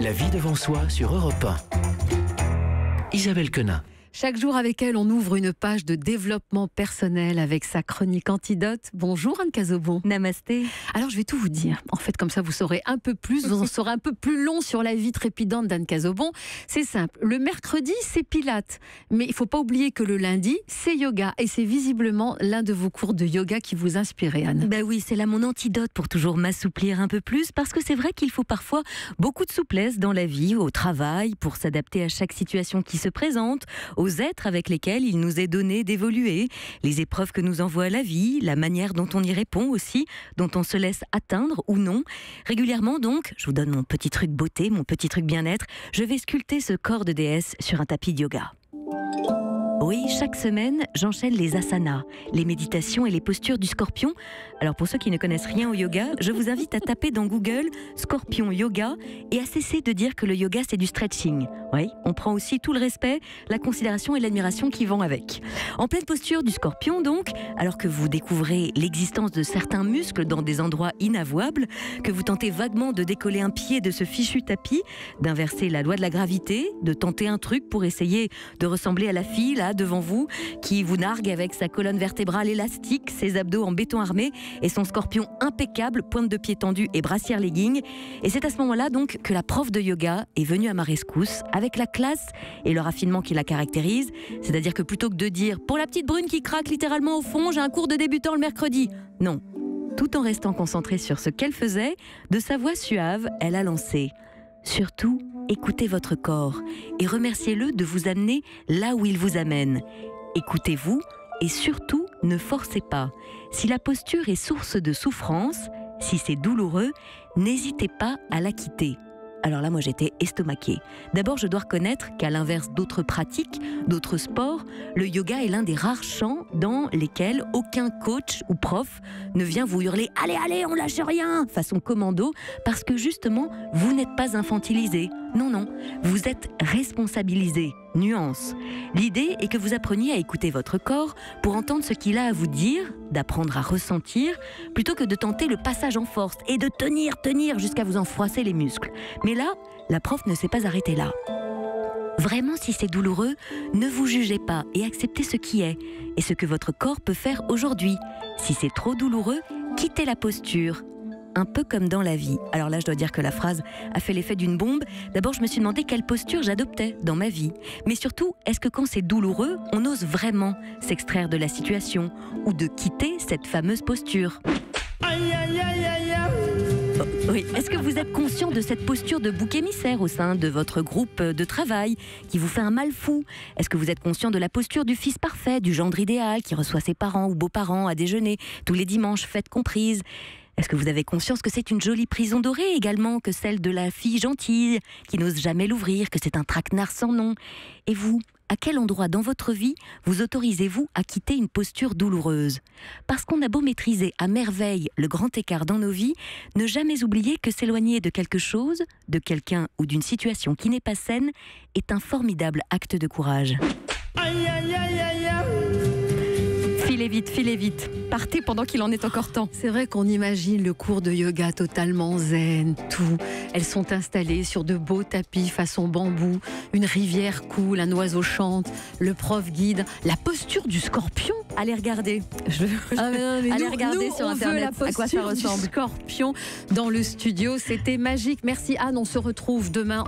La vie devant soi sur Europe 1. Isabelle Quenin. Chaque jour avec elle, on ouvre une page de développement personnel avec sa chronique Antidote. Bonjour Anne Cazobon. Namasté. Alors je vais tout vous dire. En fait, comme ça vous saurez un peu plus, vous en saurez un peu plus long sur la vie trépidante d'Anne Cazobon. C'est simple. Le mercredi, c'est Pilates. Mais il ne faut pas oublier que le lundi, c'est yoga. Et c'est visiblement l'un de vos cours de yoga qui vous inspire, Anne. Ben oui, c'est là mon antidote pour toujours m'assouplir un peu plus, parce que c'est vrai qu'il faut parfois beaucoup de souplesse dans la vie, au travail, pour s'adapter à chaque situation qui se présente, aux êtres avec lesquels il nous est donné d'évoluer, les épreuves que nous envoie la vie, la manière dont on y répond aussi, dont on se laisse atteindre ou non. Régulièrement donc, je vous donne mon petit truc beauté, mon petit truc bien-être, je vais sculpter ce corps de déesse sur un tapis de yoga. Oui, chaque semaine, j'enchaîne les asanas, les méditations et les postures du scorpion. Alors pour ceux qui ne connaissent rien au yoga, je vous invite à taper dans Google Scorpion Yoga et à cesser de dire que le yoga c'est du stretching. Oui, on prend aussi tout le respect, la considération et l'admiration qui vont avec. En pleine posture du scorpion donc, alors que vous découvrez l'existence de certains muscles dans des endroits inavouables, que vous tentez vaguement de décoller un pied de ce fichu tapis, d'inverser la loi de la gravité, de tenter un truc pour essayer de ressembler à la fille là devant vous, qui vous nargue avec sa colonne vertébrale élastique, ses abdos en béton armé et son scorpion impeccable, pointe de pied tendue et brassière legging. Et c'est à ce moment-là donc que la prof de yoga est venue à ma rescousse avec la classe et le raffinement qui la caractérise. C'est-à-dire que plutôt que de dire « pour la petite brune qui craque littéralement au fond, j'ai un cours de débutant le mercredi », non. Tout en restant concentrée sur ce qu'elle faisait, de sa voix suave, elle a lancé « Surtout, écoutez votre corps et remerciez-le de vous amener là où il vous amène. Écoutez-vous et surtout ne forcez pas. Si la posture est source de souffrance, si c'est douloureux, n'hésitez pas à la quitter. » Alors là, moi, j'étais estomaquée. D'abord, je dois reconnaître qu'à l'inverse d'autres pratiques, d'autres sports, le yoga est l'un des rares champs dans lesquels aucun coach ou prof ne vient vous hurler « Allez, allez, on lâche rien !» façon commando, parce que justement, vous n'êtes pas infantilisé. Non, non, vous êtes responsabilisé. Nuance. L'idée est que vous appreniez à écouter votre corps pour entendre ce qu'il a à vous dire, d'apprendre à ressentir, plutôt que de tenter le passage en force et de tenir jusqu'à vous en froisser les muscles. Mais là, la prof ne s'est pas arrêtée là. Vraiment, si c'est douloureux, ne vous jugez pas et acceptez ce qui est et ce que votre corps peut faire aujourd'hui. Si c'est trop douloureux, quittez la posture. Un peu comme dans la vie. Alors là, je dois dire que la phrase a fait l'effet d'une bombe. D'abord, je me suis demandé quelle posture j'adoptais dans ma vie. Mais surtout, est-ce que quand c'est douloureux, on ose vraiment s'extraire de la situation ou de quitter cette fameuse posture ? Aïe, aïe, aïe, aïe, aïe. Oui. Est-ce que vous êtes conscient de cette posture de bouc émissaire au sein de votre groupe de travail qui vous fait un mal fou ? Est-ce que vous êtes conscient de la posture du fils parfait, du gendre idéal qui reçoit ses parents ou beaux-parents à déjeuner tous les dimanches, fêtes comprises ? Est-ce que vous avez conscience que c'est une jolie prison dorée également que celle de la fille gentille qui n'ose jamais l'ouvrir, que c'est un traquenard sans nom ? Et vous, à quel endroit dans votre vie vous autorisez-vous à quitter une posture douloureuse ? Parce qu'on a beau maîtriser à merveille le grand écart dans nos vies, ne jamais oublier que s'éloigner de quelque chose, de quelqu'un ou d'une situation qui n'est pas saine est un formidable acte de courage. Aïe, aïe, aïe, aïe, aïe. Filez vite. Partez pendant qu'il en est encore temps. C'est vrai qu'on imagine le cours de yoga totalement zen, tout. Elles sont installées sur de beaux tapis façon bambou. Une rivière coule, un oiseau chante, le prof guide. La posture du scorpion. Allez regarder. Allez regarder sur Internet à quoi ça ressemble. Du scorpion dans le studio. C'était magique. Merci Anne, on se retrouve demain.